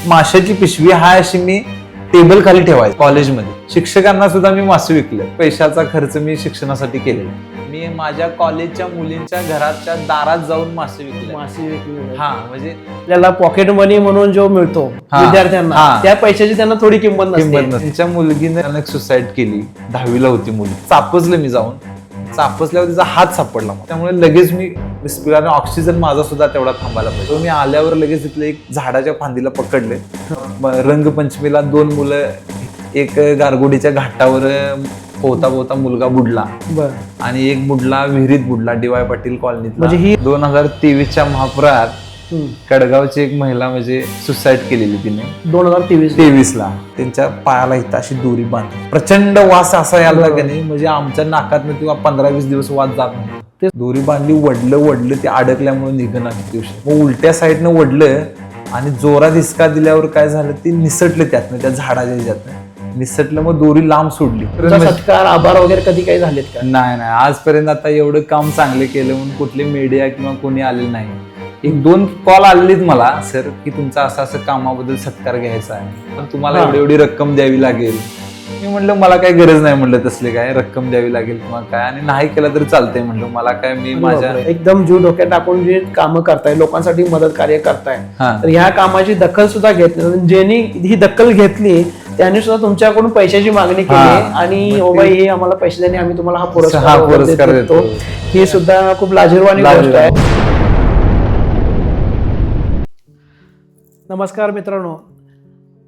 माशाची पिशवी हाय अशी मी टेबल खाली ठेवायची कॉलेजमध्ये. शिक्षकांना सुद्धा मी मासे विकले. पैशाचा खर्च मी शिक्षणासाठी केलेला. मी माझ्या कॉलेजच्या मुलींच्या घराच्या दारात जाऊन मासे विकले. हा म्हणजे आपल्याला पॉकेट मनी म्हणून जो मिळतो विद्यार्थ्यांना, त्या पैशाची त्यांना थोडी किंमत नसते. त्यांच्या मुलगीने सुसाईड केली. 10वीला होती मुली. चापसलं मी जाऊन. चापसल्यावर तिचा हात सापडला. त्यामुळे लगेच मी रिस्पिरेटर ऑक्सिजन माझा सुद्धा तेवढा थांबायला पाहिजे. मी आल्यावर लगेच तिथले एक झाडाच्या फांदीला पकडले. रंगपंचमीला 2 मुलं एक गारगोडीच्या घाटावर पोहता पोहता मुलगा बुडला आणि एक बुडला विहिरीत बुडला DY पाटील कॉलनीत. म्हणजे ही 2023च्या महापुरात कडगावची एक महिला म्हणजे सुसाईड केलेली तिने 2023 त्यांच्या पायाला इथं अशी दोरी बांधली. प्रचंड वास असा यायला की नाही, म्हणजे आमच्या नाकात किंवा 15-20 दिवस वास जात नाही. ते दोरी बांधली, वडलं ते अडकल्यामुळे निघणं दिवशी. मग उलट्या साईडनं वडलं आणि जोरात हिसका दिल्यावर काय झालं, ते निसटलं त्यातनं, त्या झाडाच्या ह्याच्यातनं निसटलं. मग दोरी लांब सोडली. सत्कार आभार वगैरे कधी काही झालेत का? नाही आजपर्यंत आता एवढं काम चांगलं केलं म्हणून कुठले मीडिया किंवा कोणी आलेलं नाही. 1-2 कॉल आलेलीत मला, सर की तुमचा असं कामाबद्दल सत्कार घ्यायचा आहे, पण तुम्हाला एवढी रक्कम द्यावी लागेल. मी म्हणलं मला काही गरज नाही, म्हणलं तसले काय रक्कम द्यावी लागेल किंवा काय, आणि नाही केलं तरी चालतंय म्हणलं. मला काय, मी माझ्या एकदम जीव डोक्यात टाकून जे कामं करताय, लोकांसाठी मदत कार्य करताय, तर ह्या कामाची दखल सुद्धा घेतली. ज्यांनी ही दखल घेतली त्यांनी सुद्धा तुमच्याकडून पैशाची मागणी केली आणि बाई हे आम्हाला पैसे द्याने आम्ही तुम्हाला हा पुरस्कार देतो. ही सुद्धा खूप लाजिरवाणी गोष्ट आहे. नमस्कार मित्रांनो,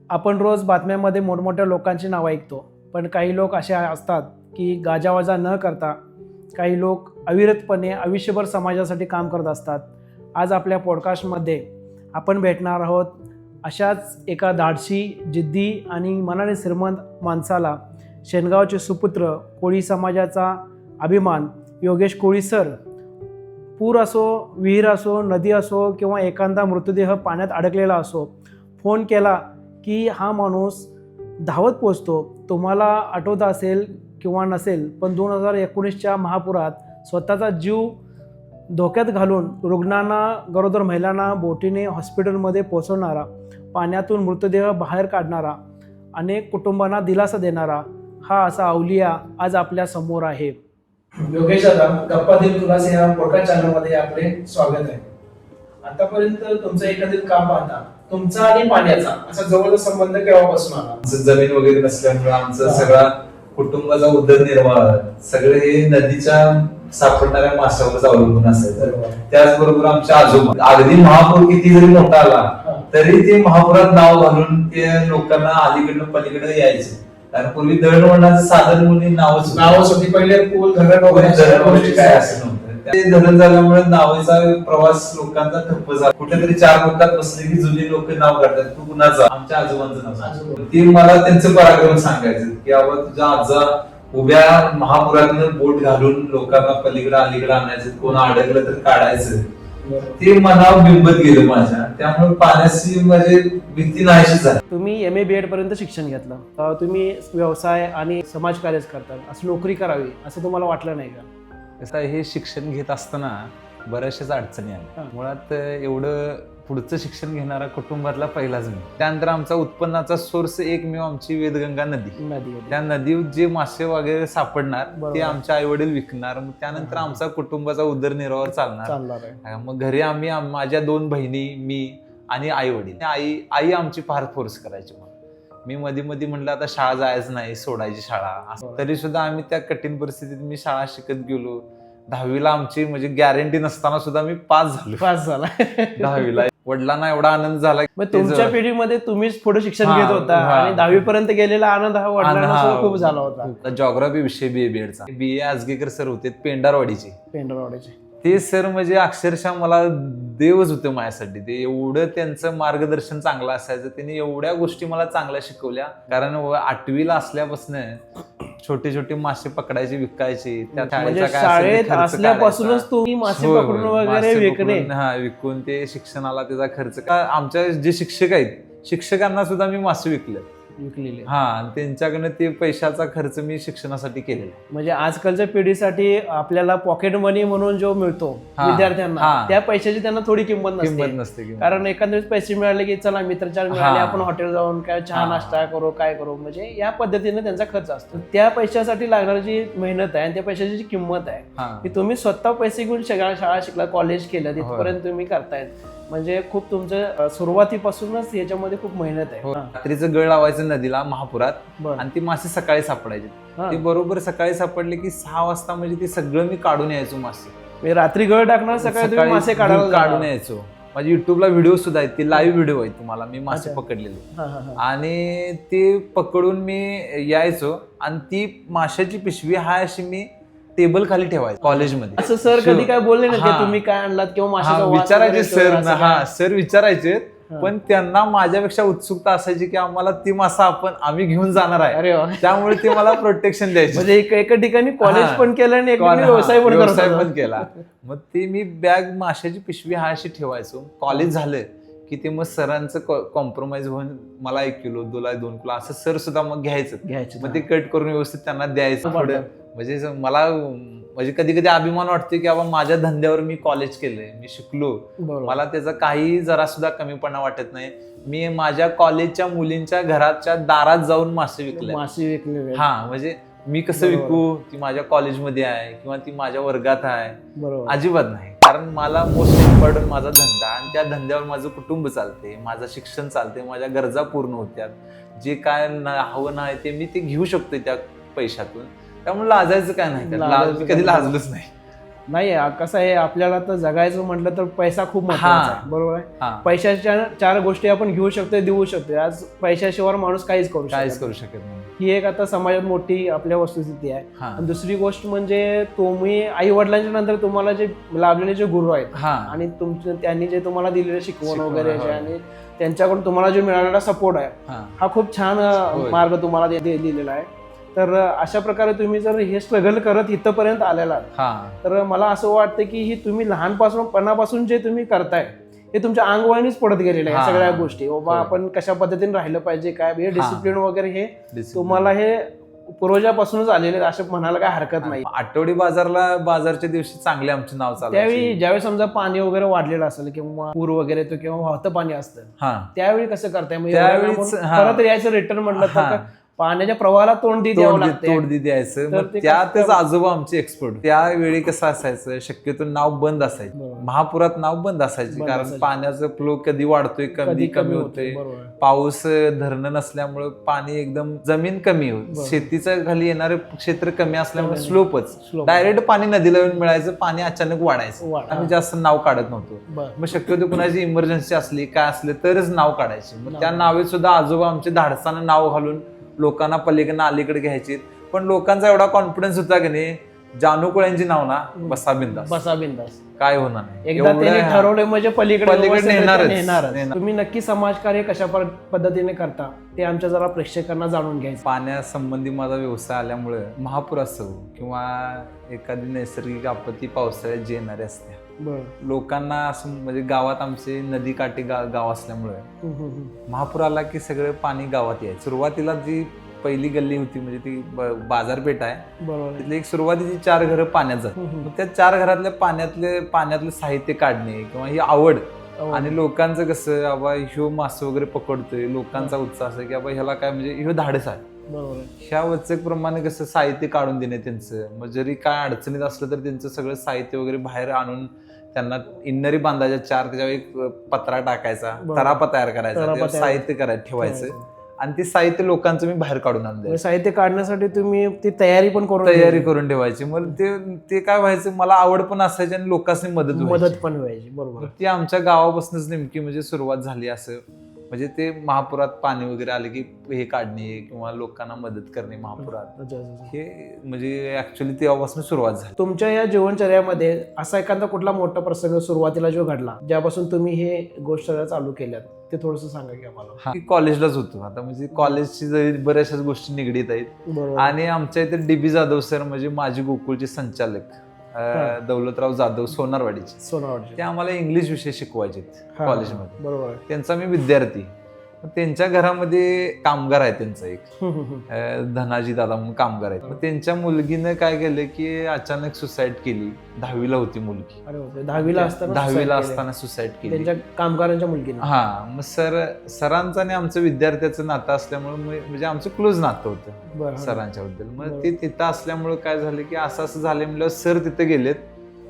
आपण रोज बातम्यांमध्ये मोठमोठ्या लोकांची नावं ऐकतो, पण काही लोक असे असतात की गाजावाजा न करता काही लोक अविरतपणे आयुष्यभर समाजासाठी काम करत असतात. आज आपल्या पॉडकास्टमध्ये आपण भेटणार आहोत अशाच एका धाडसी, जिद्दी आणि मनाने श्रीमंत माणसाला. शेणगावचे सुपुत्र, कोळी समाजाचा अभिमान योगेश कोळी सर. पूर असो, विहीर असो, नदी असो किंवा एखादा मृतदेह पाण्यात अडकलेला असो, फोन केला की हा माणूस धावत पोचतो. तुम्हाला आठवत असेल किंवा नसेल, पण 2019च्या महापुरात स्वतःचा जीव धोक्यात घालून रुग्णांना, गरोदर महिलांना बोटीने हॉस्पिटलमध्ये पोहोचवणारा, पाण्यातून मृतदेह बाहेर काढणारा, अनेक कुटुंबांना दिलासा देणारा हा असा अवलिया आज आपल्या समोर आहे. योगेश दादा, गप्पा दिल खुलासे या पॉडकास्ट चॅनलमध्ये आपले स्वागत आहे. आतापर्यंत तुमचं एकंदरीत काम पाहता, तुमचा आणि पाण्याचा असा जवळचा संबंध केव्हापासून आला? जमीन वगैरे नसल्यामुळे आमचं सगळा कुटुंबाचा उदरनिर्वाह सगळे हे नदीच्या सापडणाऱ्या माशावर अवलंबून असायचं. त्याचबरोबर आमच्या आजोबा, अगदी महापूर किती जरी मोठा आला तरी ते महापुरात नाव घालून ते लोकांना अलीकडनं पलीकडे यायचे. कारण पूर्वी दळणवळणाचं साधन म्हणून नावच होती. पहिले पूल, धरण वगैरे काय असं नव्हतं. ते धरण झाल्यामुळे नावाचा प्रवास लोकांचा ठप्प झाला. कुठेतरी 4 लोकात बसले की जुनी लोक नाव काढतात, तू कुणाचा? आमच्या आजोबांचं नाव. ते मला त्यांचं पराक्रम सांगायचं की बाबा तुझ्या आजा उभ्या महापुरातनं बोट घालून लोकांना पलीकडे अलीकडे आणायचं, कोण अडकलं तर काढायचं. ते मनावर बिंबत गेलं माझ्या. त्यामुळे पाण्याची माझी भीती नाहीशी झाली. तुम्ही MA BEd पर्यंत शिक्षण घेतलं, तुम्ही व्यवसाय आणि समाजकार्यच करतात, असं नोकरी करावी असं तुम्हाला वाटलं नाही का? कसं हे शिक्षण घेत असताना बऱ्याचशाच अडचणी आल्या. मुळात एवढं पुढचं शिक्षण घेणारा कुटुंबातला पहिलाच मी. त्यानंतर आमचा उत्पन्नाचा सोर्स एकमेव आमची वेदगंगा नदी. त्या नदीवर जे मासे वगैरे सापडणार ते आमच्या आई वडील विकणार. मग त्यानंतर आमचा कुटुंबाचा उदरनिर्वाह चालणार. मग घरी आम्ही, माझ्या 2 बहिणी, मी आणि आई वडील. आई आमची फार फोर्स करायची. मी मध्ये म्हणलं आता शाळा जायचं नाही, सोडायची शाळा. तरी सुद्धा आम्ही त्या कठीण परिस्थितीत मी शाळा शिकत गेलो. 10वीला आमची म्हणजे गॅरंटी नसताना सुद्धा मी पास झाला 10वीला. वडिलांना एवढा आनंद झाला. मग तुमच्या पिढीमध्ये तुम्हीच पुढे शिक्षण घेत होता आणि 10वी पर्यंत गेलेला आनंद हा वडिलांना खूप झाला होता. जॉग्राफी विषय BA BEdचा आजगेकर सर होते, पेंढारवाडीचे. ते सर म्हणजे अक्षरशः मला देवच होते माझ्यासाठी. ते एवढं त्यांचं मार्गदर्शन चांगलं असायचं. त्यांनी एवढ्या गोष्टी मला चांगल्या शिकवल्या. कारण 8वीला असल्यापासून छोटे मासे पकडायचे, विकायचे. त्या शाळेत असल्यापासूनच तुम्ही मासे पकडून वगैरे विकून ते शिक्षणाला त्याचा खर्च. आमच्या जे शिक्षक आहेत, शिक्षकांना सुद्धा मी मासे विकले. विकलेले. हा, आणि त्यांच्याकडनं ते पैशाचा खर्च मी शिक्षणासाठी केलेला आहे. म्हणजे आजकालच्या पिढीसाठी आपल्याला पॉकेट मनी म्हणून जो मिळतो हा, विद्यार्थ्यांना, हा. त्या पैशाची त्यांना थोडी किंमत किंमत नसते. नसते किंमत. कारण एखाद्या वेळेस पैसे मिळाले की चला मित्राच्या मिळाले, हा. आपण हॉटेल जाऊन काय चहा हा. नाश्ता करू, काय करू, म्हणजे या पद्धतीने त्यांचा खर्च असतो. त्या पैशासाठी लागणारी जी मेहनत आहे आणि त्या पैशाची जी किंमत आहे हा. की तुम्ही स्वतः पैसे घेऊन शाळा शिकला, कॉलेज केलं, तिथपर्यंत तुम्ही करतायत. म्हणजे खूप तुमचं सुरुवातीपासूनच याच्यामध्ये खूप मेहनत आहे. हो. हा. रात्रीचं गळ लावायचं नदीला महापुरात, बरं. आणि ती मासे सकाळी सापडायचे. हा. ते बरोबर सकाळी सापडले की 6 वाजता म्हणजे ते सगळं मी काढून यायचो मासे. म्हणजे रात्री गळ टाकणार, सकाळी तुम्ही मासे काढायला काढून जाणार. यायचो. माझी युट्यूबला व्हिडिओ सुद्धा आहेत, ती लाईव्ह व्हिडिओ आहेत तुम्हाला, मी मासे अच्छा. पकडलेले. हा, हा, हा. आणि ते पकडून मी यायचो, आणि ती माशाची पिशवी हा अशी मी टेबल खाली ठेवायचो कॉलेजमध्ये. असं सर कधी काय बोलले ना हा. की तुम्ही काय आणलात किंवा माशाचा हा, वास विचारायचे वगैरे सर. असं हा, काय? सर विचारायचे, हा. पण त्यांना माझ्यापेक्षा उत्सुकता असायची की आम्हाला ती मासा आम्ही घेऊन जाणार आहे. अरे वा. त्यामुळे ते मला प्रोटेक्शन द्यायचे. म्हणजे एका ठिकाणी कॉलेज हा. पण केलं आणि एका ठिकाणी हा, व्यवसाय पण करत व्यवसाय होता. पण केला. मग ते मी बॅग माशाची पिशवी हा अशी ठेवायचो. कॉलेज झालं की ते मग सरांचं कॉम्प्रोमाइज होऊन मला 1 किलो, 2 किलो असं सर सुद्धा मग घ्यायचं. मग ते कट करून व्यवस्थित त्यांना द्यायचं थोडं. म्हणजे मला म्हणजे कधी कधी अभिमान वाटतो की बाबा माझ्या धंद्यावर मी कॉलेज केलंय, मी शिकलो, बरोबर. मला त्याचा काही जरा सुद्धा कमीपणा वाटत नाही. मी माझ्या कॉलेजच्या मुलींच्या घराच्या दारात जाऊन मासे विकले. मासे विकले. हा, म्हणजे मी कसं बरोबर. विकू, ती माझ्या कॉलेजमध्ये आहे किंवा ती माझ्या वर्गात आहे, बरोबर. अजिबात नाही. कारण मला मोस्ट इम्पॉर्टंट माझा धंदा, आणि त्या धंद्यावर माझं कुटुंब चालते, माझं शिक्षण चालते, माझ्या गरजा पूर्ण होत्यात. जे काय हवं नाही ते मी ते घेऊ शकतो त्या पैशातून. त्यामुळे लाजायचं काय नाही, मी कधी लाजलोच नाही. नाही, कसं आहे, आपल्याला तर जगायचं म्हटलं तर पैसा खूप महत्त्वाचा आहे. बरोबर आहे. पैशाच्या 4 गोष्टी आपण घेऊ शकतो, देऊ शकतो. आज पैशाशिवाय माणूस काहीच करू शकत नाही. ही एक आता समाजात मोठी आपल्या वस्तुस्थिती आहे. आणि दुसरी गोष्ट म्हणजे तुम्ही आई वडिलांच्या नंतर तुम्हाला जे लाभलेले जे गुरु आहेत आणि त्यांनी जे तुम्हाला दिलेले शिकवण वगैरे आणि त्यांच्याकडून तुम्हाला जो मिळालेला सपोर्ट आहे, हा खूप छान मार्ग तुम्हाला दिलेला आहे. तर अशा प्रकारे तुम्ही जर हे स्ट्रगल करत इथपर्यंत आलेला, तर मला असं वाटतं की ही तुम्ही लहानपणापासून जे तुम्ही करताय हे तुमच्या अंगवळणीच पडत गेलेलं आहे. सगळ्या गोष्टी बाबा आपण कशा पद्धतीने राहिलं पाहिजे, काय हे डिसिप्लिन वगैरे हे तुम्हाला हे पूर्वजापासूनच आलेले असं म्हणायला काय हरकत नाही. आठवडी बाजारच्या दिवशी चांगले आमचे नाव चालू. त्यावेळी ज्यावेळी समजा पाणी वगैरे वाढलेलं असेल किंवा पूर वगैरे येतो किंवा वाहतं पाणी असतं, त्यावेळी कसं करताय? परत यायचं रिटर्न म्हटलं तर पाण्याच्या प्रवाहाला तोंड द्यायचं. मग त्यातच आजोबा आमचे एक्सपर्ट. त्यावेळी कसं असायचं, शक्यतो नाव बंद असायचं, महापुरात नाव बंद असायचे. कारण पाण्याचा फ्लो कधी वाढतोय, कधी कमी होतोय. पाऊस धरणं नसल्यामुळे पाणी एकदम जमीन कमी होत, शेतीचं खाली येणारे क्षेत्र कमी असल्यामुळे स्लोपच डायरेक्ट पाणी नदीला येऊन मिळायचं. पाणी अचानक वाढायचं. आम्ही जास्त नाव काढत नव्हतो. मग शक्यतो कुणाची इमर्जन्सी असली काय असले तरच नाव काढायचे. मग त्या नावेत सुद्धा आजोबा आमचे धाडसानं नाव घालून लोकांना पलीकडनं अलीकडे घ्यायचे. पण लोकांचा एवढा कॉन्फिडन्स होता की नाही, जानूकुळ्यांची नाव ना बसा बिंदास, काय होणार नाही. एकदा त्यांनी ठरवलं म्हणजे पलीकडे नेणारच. तुम्ही नक्की समाजकार्य कशा पद्धतीने करता ते आमच्या जरा प्रेक्षकांना जाणून घ्यायचं. पाण्यासंबंधी माझा व्यवसाय आल्यामुळे महापूर असो किंवा एखादी नैसर्गिक आपत्ती पावसाळ्यात जी येणारी असते, लोकांना असं म्हणजे गावात आमचे नदी काठी गाव असल्यामुळे महापूर आला की सगळं पाणी गावात यायचं. सुरुवातीला जी पहिली गल्ली होती म्हणजे ती बाजारपेठ आहे, तिथली एक सुरुवातीची 4 घरं पाण्यात जातात. त्या 4 घरातल्या पाण्यातलं साहित्य काढणे किंवा ही आवड, आणि लोकांचं कसं बाबा ह्यो मासे वगैरे पकडतोय, लोकांचा उत्साह असं की बाबा ह्याला काय म्हणजे ह्यो धाडस आहे. ह्या वचक प्रमाणे कसं साहित्य काढून देणे त्यांचं. मग जरी काय अडचणीत असलं तर त्यांचं सगळं साहित्य वगैरे बाहेर आणून त्यांना इन्नरी बांधायच्या 4, त्याच्यावर एक पत्रा टाकायचा, तरापा तयार करायचा, साहित्य ठेवायचं, आणि ते साहित्य लोकांचं मी बाहेर काढून आणलं. साहित्य काढण्यासाठी तुम्ही ती तयारी करून ठेवायची. मग ते काय व्हायचं, मला आवड पण असायची आणि लोकांनी मदत पण व्हायची. बरोबर. ती आमच्या गावापासूनच नेमकी म्हणजे सुरुवात झाली. असं म्हणजे ते महापुरात पाणी वगैरे आले की हे काढणे किंवा लोकांना मदत करणे महापुरात, हे म्हणजे ऍक्च्युअली तेव्हापासून सुरुवात झाली. तुमच्या या जीवनचर्यामध्ये असा एखादा कुठला मोठा प्रसंग सुरुवातीला जो घडला ज्यापासून तुम्ही हे गोष्ट चालू केल्यात, ते थोडंसं सांगा की आम्हाला. कॉलेजलाच होतो आता, म्हणजे कॉलेजची जरी बऱ्याचशाच गोष्टी निगडीत आहेत. आणि आमच्या इथे डीबी जाधव सर म्हणजे माझी गोकुळचे संचालक दौलतराव जाधव सोनारवाडीचे, ते आम्हाला इंग्लिश विषय शिकवायचे कॉलेजमध्ये. बरोबर. त्यांचा मी विद्यार्थी. त्यांच्या घरामध्ये कामगार आहे त्यांचा एक हम्म, हम्म. धनाजी दादा म्हणून कामगार आहेत. मग त्यांच्या मुलगीनं काय केलं की अचानक सुसाईड केली. 10वीला होती मुलगी. अरे बापरे, 10वीला असताना 10वीला suicide केलं. असताना सुसाईड केली. त्यांच्या कामगारांच्या मुलगीने. हा मग सरांचं आणि आमचं विद्यार्थ्याचं नातं असल्यामुळे म्हणजे आमचं क्लोज नातं होतं बरं, हा. सरांच्या बद्दल. मग बरं. ते तिथं असल्यामुळे काय झालं की असं झालं म्हणलं सर तिथे गेलेत.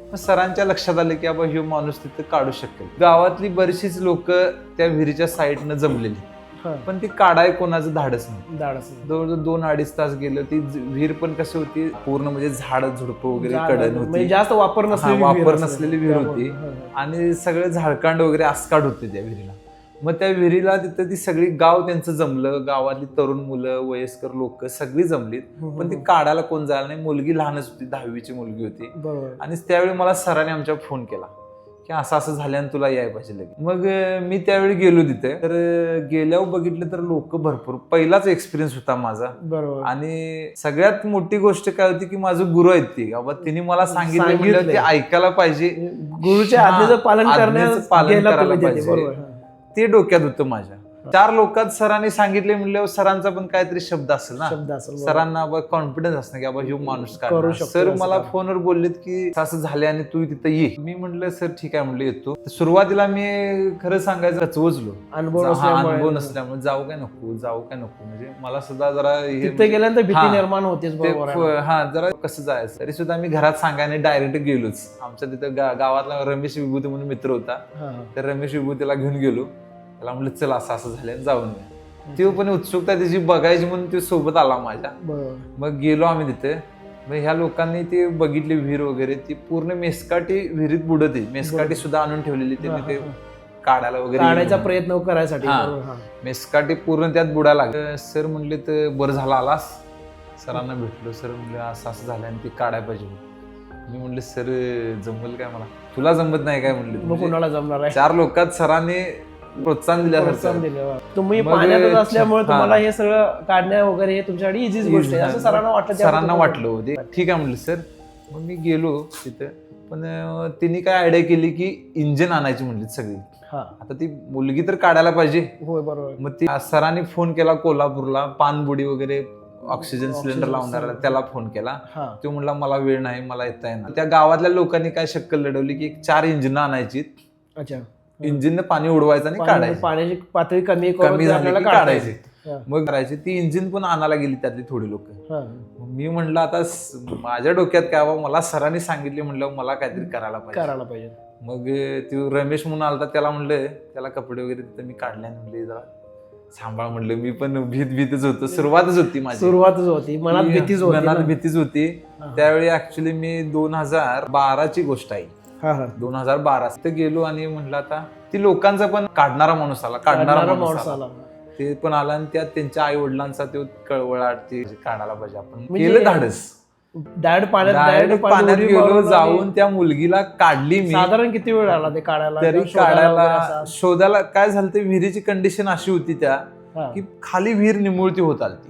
मग सरांच्या लक्षात आलं की बाबा ह्यो माणूस तिथं काढू शकेल. गावातली बरीचशीच लोक त्या विहिरीच्या साईडनं जमलेली, हा. पण ती काढाय कोणाचं धाडच नाही. धाडस. जवळजवळ 2-2.5 तास गेलं. ती विहीर पण कशी होती, पूर्ण म्हणजे झाड झुडपं वगैरे कडन म्हणजे होती. जास्त वापर नसलेली वापर विहीर असेल. नसलेली विहीर होती. हा, हा. आणि सगळं झाडकांड वगैरे आसकाड होते त्या विहिरीला. मग त्या विहिरीला तिथं ती सगळी गाव त्यांचं जमलं. गावातली तरुण मुलं, वयस्कर लोक सगळी जमलीत. पण ती काढायला कोण जायला नाही. मुलगी लहानच होती, 10वीची मुलगी होती. बरोबर. आणि त्यावेळी मला सरांनी आमच्या फोन केला की असं झाल्यानं तुला याय पाहिजे लगेच. मग मी त्यावेळी गेलो तिथे. तर गेल्यावर बघितलं तर लोक भरपूर. पहिलाच एक्सपिरियन्स होता माझा. बरोबर. आणि सगळ्यात मोठी गोष्ट काय होती की माझं गुरु आहेत ती. बाबा तिने मला सांगितलं म्हणलं ते ऐकायला पाहिजे. गुरुच्या आज्ञेचं पालन आज्ञेचं पालन गेला करायला तुम्ही तिथे. पाहिजे. बरोबर. हा. ते डोक्यात होतं माझ्या. 4 लोकात सरांनी सांगितले म्हणल्यावर सरांचा पण काहीतरी शब्द असेल ना. शब्द असेल. बरोबर. सरांना कॉन्फिडन्स असणं की बाबा ह्यो माणूस करू काय. शकतो सर असं मला काम. फोनवर बोललेत की असं झाले आणि तू तिथं ये. मी म्हटलं सर ठीक आहे म्हटलं येतो. सुरुवातीला मी खरं सांगायचं कचवजलो. अनुभव अनुभव नसल्यामुळे नसल्यामुळे जाऊ काय नको म्हणजे मला सुद्धा जरा तिथे गेल्यानंतर भीती हा. निर्माण होतेच. बरोबर आहे. हा जरा कसं जायचं. तरी सुद्धा मी घरात सांगायने डायरेक्ट गेलोच. आमच्या तिथं गावातला रमेश विभूती म्हणून मित्र होता. हा. तर रमेश विभूतीला घेऊन गेलो. त्याला म्हटलं चल असं झालं जाऊन ये. ती पण उत्सुकता त्याची बघायची म्हणून ते सोबत आला माझ्या. बरोबर. मग गेलो आम्ही तिथे. मग ह्या लोकांनी ते बघितली विहीर वगैरे. ती पूर्ण मेस्काटी विहिरीत बुडत आहे. मेस्काटी सुद्धा आणून ठेवलेली त्यांनी ते काढायला वगैरे काढायचा प्रयत्न करायसाठी. हा. बरोबर. हा. मेस्काटी पूर्ण त्यात बुडायला लागले. सर म्हणले तर बरं झालं आलास. सरांना भेटलो. सर म्हणले असं झालं आणि ती काढायला पाहिजे. मी म्हणले सर जमल काय मला. तुला जमत नाही काय म्हणले. मग कुणाला जमणार आहे. 4 लोकात सरांनी प्रोत्साहन प्रोत्साहन दिल्यासारखं. दिलं. तुम्ही मग पाण्यातच असल्यामुळे हा. तुम्हाला हे सगळं काढण्या वगैरे हे तुमच्यासाठी इझीच गोष्ट आहे असं सरांना वाटलं. सरांना वाटलं होते. ठीक आहे म्हणलं सर. मग मी गेलो तिथं. पण त्यांनी काय आयडिया केली की इंजिन आणायची म्हणली सगळी. हा. आता ती मुलगी तर काढायला पाहिजे. होय. बरोबर. मग ती सरांनी फोन केला कोल्हापूरला. पानबुडी वगैरे ऑक्सिजन सिलेंडर लावणारा त्याला फोन केला. हा. तो म्हणला मला वेळ नाही, मला येता येणार. त्या गावातल्या लोकांनी काय शक्कल लढवली की 4 इंजिन आणायची. अच्छा. इंजिननं पाणी उडवायचं आणि काढायचं. पाण्याची पातळी कमी कमी झाली की काढायची. हा. मग करायची. ती इंजिन पण आणायला गेली त्यातली थोडी लोक. हा. मी म्हणलं आता माझ्या डोक्यात काय बाबा मला सरांनी सांगितले म्हणलं मला काहीतरी करायला पाहिजे. मग ते रमेश म्हणून आलता. त्याला म्हणलं त्याला कपडे वगैरे तिथं मी काढले आणि म्हणले जरा सांभाळ म्हणलं. मी पण भीतच होतो. सुरुवातच होती माझी. सुरुवातच होती. मनात भीतीच होती. मनात भीतीच होती. त्यावेळी ऍक्च्युली मी 2012ची गोष्ट आहे. 2012 तिथे गेलो आणि म्हणलं आता ती लोकांचा पण काढणारा माणूस आला. ते पण आला आणि त्यात त्यांच्या आई वडिलांचा ते कळवळाट ते काढायला पाहिजे. आपण केलं धाडस. डायरेक्ट पाण्यात गेलो. जाऊन त्या मुलगीला काढली मी. साधारण किती वेळ आला ते काढायला. तरी काढायला शोधायला काय झालं ते विहिरीची कंडिशन अशी होती त्या की खाली विहीर निमुळती होत आलती.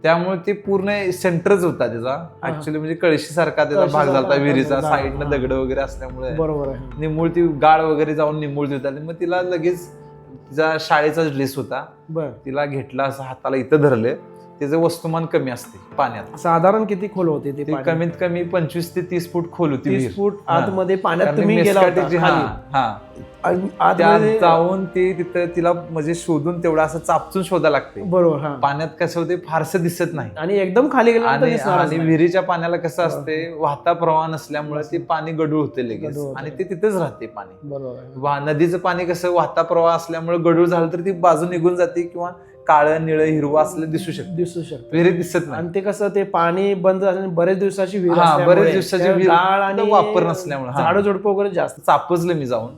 त्यामुळे ते पूर्ण सेंटरच होता त्याचा. ऍक्च्युली म्हणजे कळशी सारखा त्याचा भाग झाला विहिरीचा. साईडनं दगड वगैरे असल्यामुळे बरोबर निमुळती गाळ वगैरे जाऊन निमुळती होता. मग तिला लगेच तिचा शाळेचा ड्रेस होता. तिला घेतला असं हाताला इथं धरले. त्याचं वस्तुमान कमी असते पाण्यात. साधारण किती खोल होते ते. कमीत कमी 25 ते 30 फूट खोल होती. 30 फूट आतमध्ये पाण्यात तुम्ही गेला जाऊन ते तिथं तिला म्हणजे शोधून तेवढं असं चापचून शोधायला लागते. बरोबर. पाण्यात कसं होते फारसं दिसत नाही. आणि एकदम खाली गेलं आणि विहिरीच्या पाण्याला कसं असते वाहता प्रवाह नसल्यामुळे ते पाणी गढूळ होते लगेच आणि ते तिथेच राहते पाणी. बरोबर. नदीचं पाणी कसं वाहता प्रवाह असल्यामुळे गढूळ झालं तर ती बाजू निघून जाते किंवा काळं निळं हिरवं असलं दिसू शकतं. विहिरीत दिसत नाही. आणि ते कसं ते पाणी बंद झालं बरेच दिवसाची विहीर. बरेच दिवसाची विहीर आणि वापर नसल्यामुळे झाडं झुडपं वगैरे जास्त. चापसलं मी जाऊन.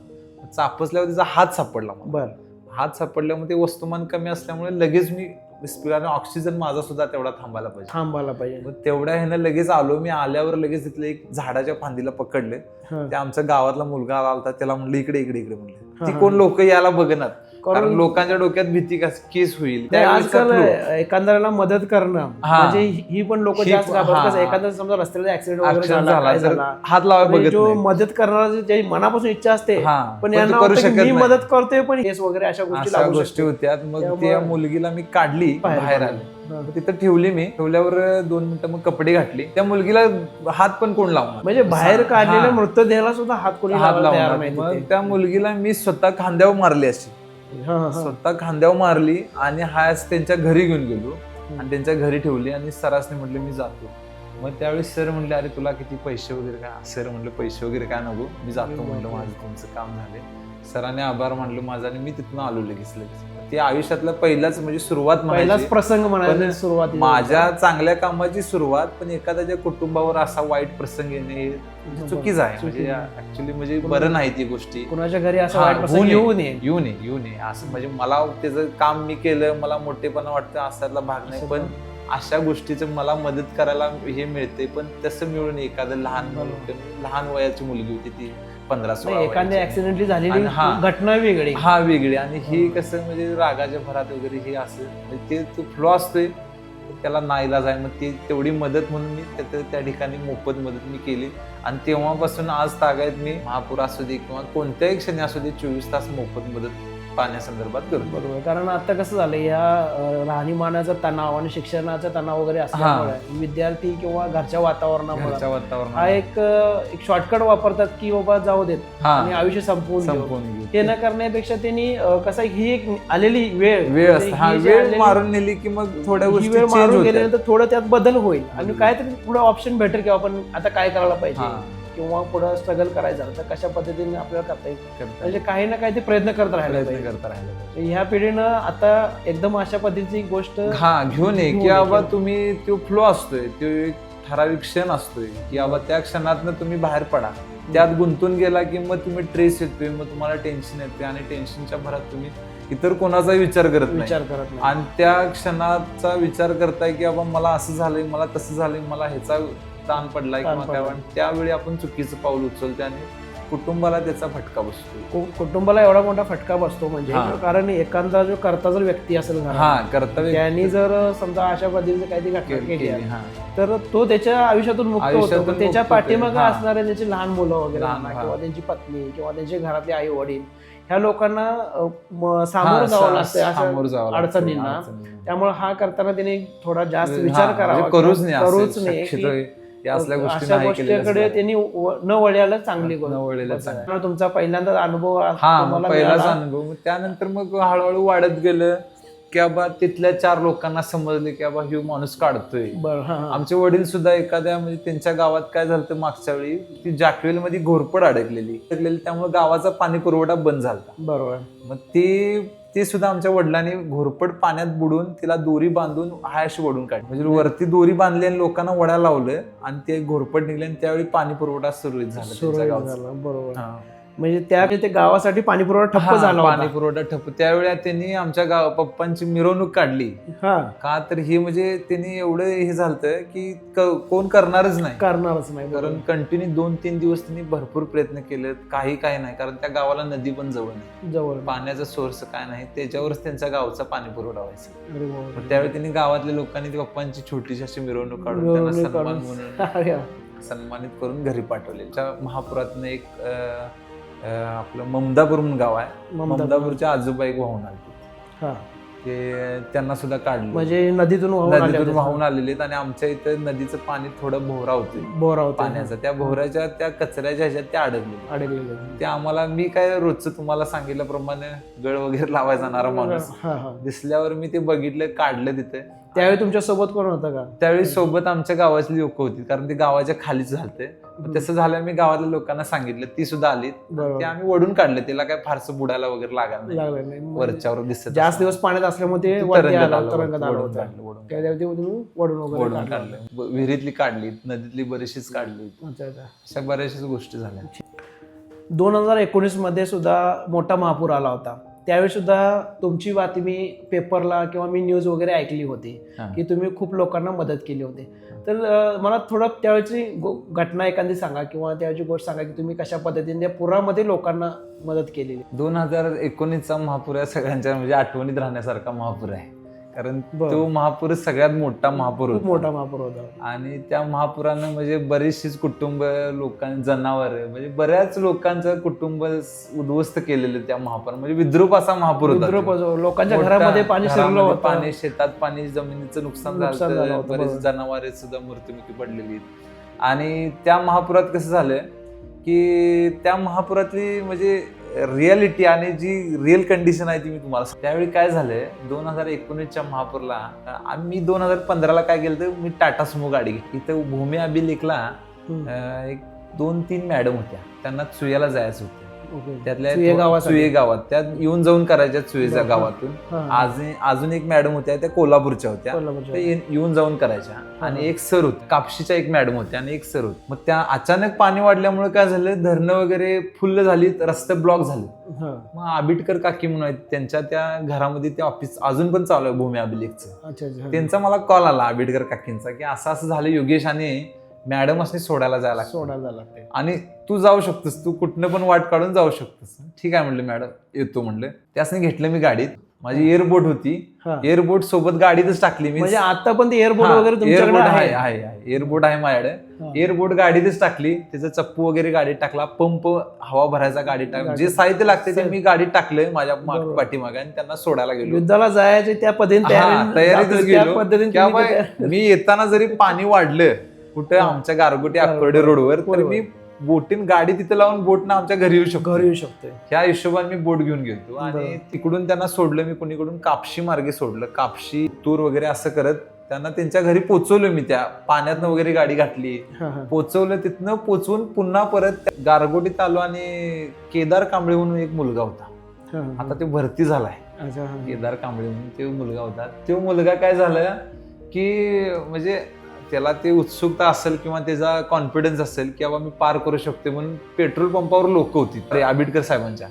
चापसल्यावर तिचा हात सापडला मला. हात सापडल्यामुळे ते वस्तुमान कमी असल्यामुळे लगेच मी स्पीडाने ऑक्सिजन माझा सुद्धा तेवढा थांबायला पाहिजे. मग तेवढ्या ह्यानं लगेच आलो. मी आल्यावर लगेच तिथले एक झाडाच्या फांदीला पकडले. ते आमच्या गावातला मुलगा आला होता. त्याला म्हणलं इकडे म्हणलं. ती कोण लोक यायला बघणार. कारण लोकांच्या डोक्यात भीती केस होईल नाही, त्यावेळेस आजकाल थकलो. एखाद्याला मदत करणं हा. म्हणजे ही पण लोक ही- जास्त घाबरतात. हा. कसं एखादा समजा रस्त्याला ऍक्सिडेंट वगैरे Accident झाला, काय तर झाला, हात लावायला म्हणजे बघत जो नाही. मदत करणारा ज्याची मनापासून इच्छा असते, हा. पण पण यांना तो करू वाटतं की शकत मी नाही. मदत करतोय पण केस वगैरे अशा गोष्टी अशा लागू गोष्टी शकतात. होत्या. मग त्यामुळे- त्या मुलगीला मी काढली, बाहेर आले. हा. मग तिथं ठेवली मी. ठेवल्यावर 2 मिनिटं मग कपडे घातले. त्या मुलगीला हात पण कोण लावणार, म्हणजे बाहेर काढलेल्या हा. मृतदेहाला सुद्धा हात कोणी हात लावायला तयार लावणार. नाही मग तिथे. त्या मुलगीला मी स्वतः खांद्यावर मारली अशी, हा, हा. स्वतः खांद्यावर मारली आणि हाच त्यांच्या घरी घेऊन गेलो आणि त्यांच्या घरी ठेवली आणि सरासने म्हटलं मी जातो. मग त्यावेळी सर म्हणले अरे तुला किती पैसे वगैरे काय. सर म्हणलं पैसे वगैरे काय नको, मी जातो म्हणलं, माझं तुमचं काम झाले. सरांनी आभार मानलं माझा आणि मी तिथून आलो लगेच. ते आयुष्यातला पहिलाच म्हणजे सुरुवात पहिलाच म्हणायची. प्रसंग पण म्हणायचं सुरुवातीला. माझ्या चांगल्या कामाची सुरुवात, पण एखाद्याच्या कुटुंबावर असा वाईट प्रसंग येणे हे चुकीच आहे. म्हणजे ऍक्च्युली म्हणजे बरं नाही ती गोष्टी. कुणाच्या घरी असं हा, वाईट प्रसंग येऊ नये. येऊ नये असं. म्हणजे मला त्याचं काम मी केलं, मला मोठेपणा वाटतं असायला भाग नाही, पण अशा गोष्टीचं मला मदत करायला हे मिळते. पण तसं मिळून एखादं लहान वयाची मुलगी होती ती 15-16 एखाद्या ऍक्सिडेंटली झालेली आणि हा. घटना वेगळी. हा वेगळी. आणि हे कसं म्हणजे रागाच्या भरात वगैरे हे असं म्हणजे ते फ्लो असतोय, त्याला नाईलाज आहे. मग ती तेवढी मदत म्हणून मी त्या ठिकाणी मोफत मदत मी केली. आणि तेव्हापासून आज तागायत मी महापूर असू दे किंवा कोणत्याही क्षणी असू दे 24 तास मोफत मदत पाण्यासंदर्भात करतो. बरोबर. कारण आता कसं झालं, या राहणीमानाचा तणाव आणि शिक्षणाचा तणाव वगैरे असल्यामुळे विद्यार्थी किंवा घरच्या वातावरणामुळे हा एक शॉर्टकट वापरतात की बाबा जाऊ देत आणि आयुष्य संपवून घेऊ. हे न करण्यापेक्षा त्यांनी कसं ही एक आलेली वेळ असते. हा वेळ मारून नेली की मग थोड्या गोष्टी वेळ change मारून होतात. गेल्यानंतर थोडं त्यात बदल होईल आणि काहीतरी पुढे ऑप्शन भेटेल की आपण आता काय करायला पाहिजे किंवा पुढे स्ट्रगल करायचं तर कशा पद्धतीने आपल्याला करता येईल. म्हणजे काही ना काही ते प्रयत्न करत राहायला पाहिजे. ह्या पिढीनं आता एकदम अशा पद्धतीची गोष्ट घेऊन ये की बाबा तुम्ही तो फ्लो असतोय, तो एक ठराविक क्षण असतोय की बाबा त्या क्षणातनं तुम्ही बाहेर पडा. त्यात गुंतून गेला की मग तुम्ही ट्रेस येतोय, मग तुम्हाला टेन्शन येते आणि टेन्शनच्या भरात तुम्ही इतर कोणाचा विचार करत नाही. आणि त्या क्षणाचा विचार करताय की बाबा मला असं झालंय, मला तसं झालंय, मला ह्याचा ताण पडलाय किंवा काय. त्यावेळी आपण चुकीचं पाऊल उचलतो आणि कुटुंबाला त्याचा फटका बसतो. कुटुंबाला एवढा मोठा फटका बसतो म्हणजे कारण एखादा जो कर्ता जर व्यक्ती असेल कर्तव्य त्यांनी जर समजा अशा पद्धतीने काहीतरी घटना केली तर तो त्याच्या आयुष्यातून मुक्त होतो. त्याच्या पाठीमागे असणारे त्याची लहान मुलं वगैरे किंवा त्यांची पत्नी किंवा त्यांचे घरातले आई वडील ह्या लोकांना सामोरं जावं लागतं अडचणींना. त्यामुळे हा करताना त्याने थोडा जास्त विचार करावा, करूच नाही. अशा गोष्टीकडे त्यांनी न वळल्याला चांगली गोष्ट. तुमचा पहिल्यांदाच अनुभव पहिलाच अनुभव. त्यानंतर मग हळूहळू वाढत गेलं की बाबा तिथल्या 4 लोकांना समजले की बाबा ह्यो माणूस काढतोय. आमचे वडील सुद्धा एखाद्या म्हणजे त्यांच्या गावात काय झालं मागच्या वेळी ती जाकवेल मध्ये घोरपड अडकलेली, त्यामुळे गावाचा पाणी पुरवठा बंद झाला. बरोबर. मग ते सुद्धा आमच्या वडिलांनी घोरपड पाण्यात बुडून तिला दोरी बांधून हायशी वडून काढली. म्हणजे वरती दोरी बांधली आणि लोकांना वड्या लावलं आणि ते घोरपड निघले आणि त्यावेळी पाणी पुरवठा सुरळीत झाला. बरोबर. म्हणजे ते गावासाठी पाणी पुरवठा ठप्प झाला, पाणी पुरवठा ठप्प. त्यावेळी त्यांनी आमच्या पप्पांची मिरवणूक काढली. का तर हे म्हणजे त्यांनी एवढं हे झालं की कोण करणारच नाही. कारण कंटिन्यू 2-3 दिवस त्यांनी भरपूर प्रयत्न केले. काही नाही, कारण त्या गावाला नदी पण जवळ पाण्याचा सोर्स काय नाही, त्याच्यावरच त्यांच्या गावचा पाणी पुरवठा व्हायचा. त्यावेळी त्यांनी गावातल्या लोकांनी पप्पांची छोटीशी अशी मिरवणूक काढून त्यांना सन्मान म्हणून सन्मानित करून घरी पाठवले. महापुरातनं एक आपलं ममदापूर म्हणून गाव आहे, ममदापूरच्या आजोबा एक वाहून आले, ते त्यांना सुद्धा काढलं. म्हणजे नदीतून वाहून आलेले आहेत. आणि आमच्या इथं नदीचं पाणी थोडं भोवरा होते पाण्याचा, त्या भोवऱ्याच्या त्या कचऱ्याच्या ह्याच्यात ते अडकलेले. ते आम्हाला, मी काय रोजचं तुम्हाला सांगितल्याप्रमाणे गळ वगैरे लावायला जाणारा माणूस दिसल्यावर मी ते बघितलं, काढलं तिथे. त्यावेळी तुमच्या सोबत कोण होतं का? त्यावेळी सोबत आमच्या गावातली लोक होती, कारण ते गावाच्या खालीच झालते. तसं झालं मी गावातल्या लोकांना सांगितलं, ती सुद्धा आली. ते आम्ही वडून काढले, तिला काय फारसं बुडायला वगैरे लागलं नाही, वरच्यावर दिसत. जास्त दिवस पाण्यात असल्यामुळे ते विहिरीतली काढली, नदीतली बरीचशीच काढली. अशा बऱ्याचशाच गोष्टी झाल्या. 2019 मध्ये सुद्धा मोठा महापूर आला होता. त्यावेळी सुद्धा तुमची बातमी पेपरला किंवा मी न्यूज वगैरे ऐकली होती हा. की तुम्ही खूप लोकांना मदत केली होती. तर मला थोडं त्यावेळची घटना एखादी सांगा किंवा त्यावेळची गोष्ट सांगा की तुम्ही कशा पद्धतीने त्या पुरामध्ये लोकांना मदत केलेली. 2019चा महापूर या सगळ्यांच्या म्हणजे आठवणीत राहण्यासारखा महापूर आहे. कारण बरं. तो महापूर सगळ्यात मोठा महापूर खूप होता. मोठा महापूर होता. आणि त्या महापुरानं म्हणजे बरीचशीच कुटुंब जनावर म्हणजे बऱ्याच लोकांचं कुटुंब उद्ध्वस्त केलेलं त्या महापुरानं. म्हणजे विद्रूप असा महापूर होता. विद्रूप लोकांच्या मोठा घरामध्ये पाणी शिरलं घरामध्ये होतं. पाणी, शेतात पाणी, जमिनीचं नुकसान नुकसान झालं झालं. होतं, बरेच बरोबर. जनावरे सुद्धा मृत्युमुखी पडलेली आहेत. आणि त्या महापुरात कसं झालं की त्या महापुरातली म्हणजे रियालिटी आणि जी रिअल कंडिशन आहे ती मी तुम्हाला त्यावेळी काय झालंय 2019च्या महापूरला आम्ही 2015ला काय केलं तर मी टाटा सुमो गाडी घेतली. इथं भूमी अभिलेखला एक 2-3 मॅडम होत्या. त्यांना चुयाला जायचं होतं. त्यातल्या चुये गावात त्या येऊन जाऊन करायच्या चुयेच्या गावातून. अजून एक मॅडम होत्या त्या कोल्हापूरच्या होत्या. त्या येऊन जाऊन करायच्या. आणि एक सर होते कापशीच्या एक मॅडम होत्या आणि एक सर होते. मग त्या अचानक पाणी वाढल्यामुळे काय झालं धरणं वगैरे फुल्ल झाली, रस्ते ब्लॉक झाले. मग आबिटकर काकी म्हणून आहेत त्यांच्या त्या घरामध्ये ते ऑफिस अजून पण चालू आहे भूमी अभिलेखचं. त्यांचा मला कॉल आला आबिटकर काकींचा की असं असं झालं योगेश आणि मॅडम असं सोडायला जायला लागते आणि तू जाऊ शकतोस, तू कुठनं पण वाट काढून जाऊ शकतोस. ठीक आहे म्हणलं मॅडम येतो म्हणलं. त्यासने घेतलं मी गाडीत. माझी एअरबोट होती. एअरबोट सोबत गाडीतच टाकली मी. म्हणजे आता पण एअरबोट वगैरे एअरबोट आहे एअरबोट आहे माझ्याकडे. एअरबोट गाडीतच टाकली. त्याचं चप्पू वगैरे गाडीत टाकला. पंप हवा भरायचा गाडीत टाकला. जे साहित्य लागते ते मी गाडीत टाकलं माझ्या पाठीमागे आणि त्यांना सोडायला गेलो. युद्धाला जायचे त्या पद्धतीने तयारीतच गेलो. मी येताना जरी पाणी वाढलं कुठं आमच्या गारगोटी आकर्डे रोडवर तर मी बोटीन गाडी तिथे लावून बोटनं आमच्या घरी येऊ शकतो. ह्या हिशोबाने मी बोट घेऊन गेलो आणि तिकडून त्यांना सोडलं. मी कोणीकडून कापशी मार्गे सोडलं. कापशी तूर वगैरे असं करत त्यांना त्यांच्या घरी पोचवलं. मी त्या पाण्यातनं वगैरे गाडी घातली, पोचवलं. तिथनं पोचवून पुन्हा परत गारगोटीत आलो. आणि केदार कांबळे म्हणून एक मुलगा होता. आता ते भरती झालाय. केदार कांबळे म्हणून ते मुलगा होता. तो मुलगा काय झाला की म्हणजे त्याला ते उत्सुकता असेल किंवा त्याचा कॉन्फिडन्स असेल की बाबा मी पार करू शकते म्हणून पेट्रोल पंपावर लोक होती आबिटकर साहेबांच्या.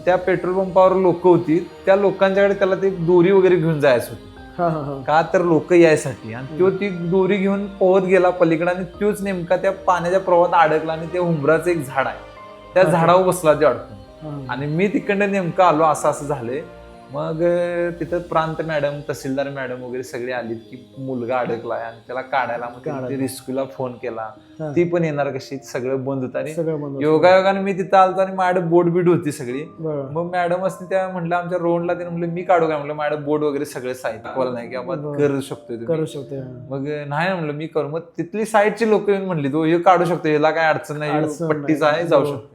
त्या पेट्रोल पंपावर लोक होती. त्या लोकांच्याकडे त्याला ते दोरी वगैरे घेऊन जायचं होतं. का तर लोक यायसाठी. आणि तो ती दोरी घेऊन पोहत गेला पलीकडे आणि तोच नेमका त्या पाण्याच्या प्रवाहात अडकला. आणि ते हुंबराचं एक झाड आहे त्या झाडावर बसला ते अडकून. आणि मी तिकडनं नेमकं आलो. असं झालंय. मग तिथं प्रांत मॅडम, तहसीलदार मॅडम वगैरे सगळे आलीत की मुलगा अडकलाय आणि त्याला काढायला. मग रेस्क्यूला फोन केला. ती पण येणार कशी, सगळं बंद होतं. आणि योगायोगाने मी तिथं आलतो आणि माझ्याकडे बोट बीट होती सगळी. मग मॅडम असते त्या म्हटलं आमच्या रोडला ते म्हणलं मी काढू काय म्हणलं माझ्याकडे बोट वगैरे सगळे साहित्य नाही की आपण करू शकतोय. मग नाही म्हणलं मी करू. मग तिथली साईडची लोक येऊन म्हणली तो हे काढू शकतो, याला काय अडचण नाही, पट्टीचा आहे, जाऊ शकतो.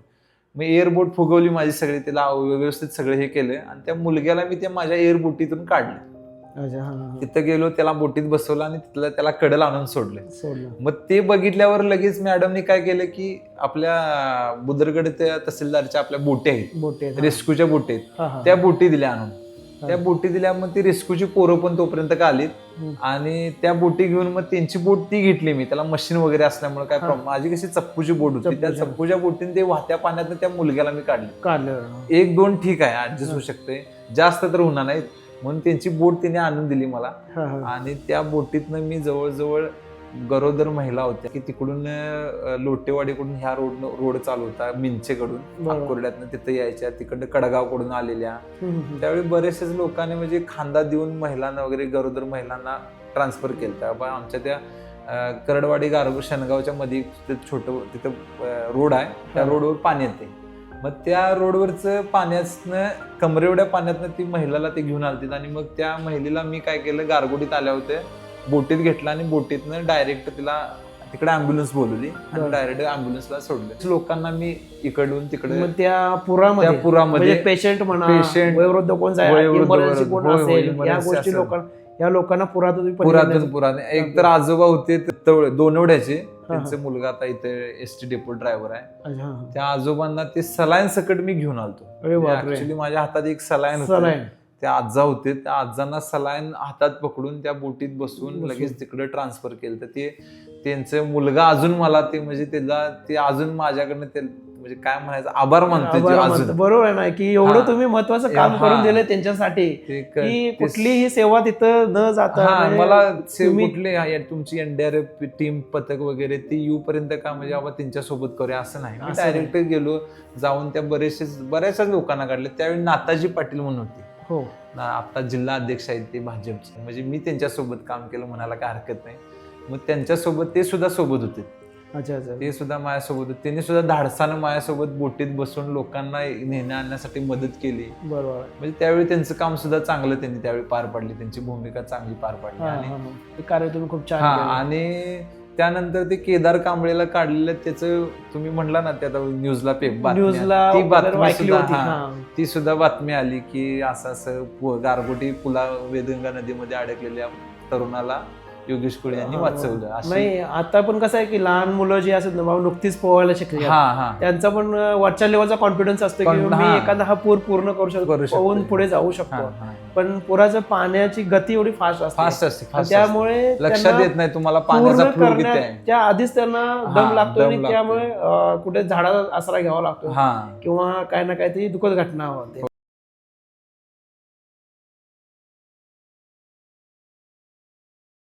मी एअरबोट फुगवली माझी सगळी, त्याला व्यवस्थित सगळं हे केलं. आणि त्या मुलग्याला मी त्या माझ्या एअरबोटीतून काढलं. तिथं गेलो, त्याला बोटीत बसवलं आणि तिथलं त्याला कडल आणून सोडलं. मग ते बघितल्यावर लगेच मॅडमनी काय केलं की आपल्या बुदरगड त्या तहसीलदारच्या आपल्या बोटी आहेत, रेस्क्यूच्या बोटी आहेत, त्या बोटी दिल्या आणून. त्या बोटी दिल्या. मग ती रेस्क्यूची पोरं पण तोपर्यंत का आलीत. आणि त्या बोटी घेऊन मग त्यांची बोट ती घेतली मी. त्याला मशीन वगैरे असल्यामुळे काय प्रॉब्लेम. माझी कशी चप्पूची बोट होती. त्या चप्पूच्या बोटीने ते वाहत्या पाण्यात त्या मुलग्याला मी काढलं. 1-2 ठीक आहे ऍडजस्ट होऊ शकते, जास्त तर होणार नाही म्हणून त्यांची बोट तिने आणून दिली मला. आणि त्या बोटीतनं मी जवळजवळ गरोदर महिला होत्या की तिकडून लोटेवाडीकडून ह्या रोड चालू होता, मिंचेकडून अकोर्ड्यातनं तिथं यायच्या, तिकडनं कडगावकडून आलेल्या. त्यावेळी बरेचसेच लोकांनी म्हणजे खांदा देऊन महिलांना वगैरे गरोदर महिलांना ट्रान्सफर केलं. आमच्या त्या करडवाडी गारगो शेनगावच्या मध्ये छोटं तिथं रोड आहे, त्या रोडवर पाणी येते. मग त्या रोडवरचं पाण्यातनं कमरेवड्या पाण्यातनं ती महिलाला ते घेऊन आलतीत. आणि मग त्या महिलेला मी काय केलं, गारगोटीत आल्या होत्या, बोटीत घेतला आणि बोटीतनं डायरेक्ट तिला तिकडे अँब्युलन्स बोलवली आणि डायरेक्ट अँब्युलन्सला सोडलं. लोकांना मी इकडून तिकडे त्या पुरामध्ये पेशंट वयोवृद्ध कोण या गोष्टी या लोकांना पुरातून एक तर आजोबा होते दोनवड्याचे, त्यांचा मुलगा आता इथे एसटी डेपो ड्रायव्हर आहे. त्या आजोबांना ते सलाईन सकट मी घेऊन आलतो. ऍक्च्युली माझ्या हातात एक सलाईन त्या आजा होते, त्या आजांना सलाईन हातात पकडून त्या बोटीत बसून लगेच तिकडे ट्रान्सफर केलं. तर ते त्यांचा मुलगा अजून मला ते म्हणजे त्याला ते अजून माझ्याकडनं ते म्हणजे काय म्हणायचं आभार मानतोय आभार अजून. मानतो. बरोबर आहे ना, की एवढं हा. तुम्ही महत्वाचं काम हा. करून दिलं त्यांच्यासाठी की कुठलीही सेवा तिथं न जाता म्हणजे मला तुम्ही- कुठले तुमची एनडीआरएफ टीम पथक वगैरे ती येऊपर्यंत का म्हणजे बाबा त्यांच्यासोबत करूया असं नाही. मी असं डायरेक्ट गेलो, जाऊन त्या बऱ्याचशा लोकांना काढले. त्यावेळी नाताजी पाटील म्हणून होते, हो आता जिल्हा अध्यक्ष आहेत ते भाजपचे, म्हणजे मी त्यांच्यासोबत काम केलं म्हणायला काय हरकत नाही. मग त्यांच्यासोबत ते सुद्धा सोबत होते, अच्छा अच्छा ते सुद्धा माझ्यासोबत होते. त्यांनी सुद्धा धाडसानं माझ्यासोबत बोटीत बसून लोकांना नेण्या आणण्यासाठी मदत केली. बरोबर आहे. म्हणजे त्यावेळी त्यांचं काम सुद्धा चांगलं त्यांनी त्यावेळी पार पाडली, त्यांची भूमिका चांगली पार पाडली. हा, आणि हा, हा. हे कार्य तुम्ही खूप छान हा केलं. आणि त्यानंतर ते केदार कांबळेला काढलेलं त्याचं तुम्ही म्हणला ना ते आता न्यूजला न्यूजला ती वगैरे बातमी वाचली सुद्धा होती. हा, हा. ती सुद्धा बातमी आली की असं असं गारगोटी पुला वेदगंगा नदीमध्ये अडकलेल्या तरुणाला योगेश कुळे यांनी वाचवलं. अशी नाही आता पण कसं आहे की लहान मुलं जी असतात ना बाबा नुकतीच पोहायला शिकली हा हा त्यांचा पण वरच्या लेवलचा कॉन्फिडन्स असतो की पण मी हा. एखादा हा पूर पूर्ण करू शकतो, पोहून पुढे जाऊ हा, शकतो. हा. पण पुराचं पाण्याची गती एवढी फास्ट फास्ट असते असते, फास्ट त्यामुळे असते. लक्षात त्यांना येत नाही तुम्हाला पूर्ण पाण्याचा फ्लो किती आहे. करण्याच्या आधीच त्यांना हा, दम लागतो दम आणि लागतो. त्यामुळे कुठे झाडाचा आसरा घ्यावा लागतो हा किंवा काय ना काहीतरी दुःखद घटना होते.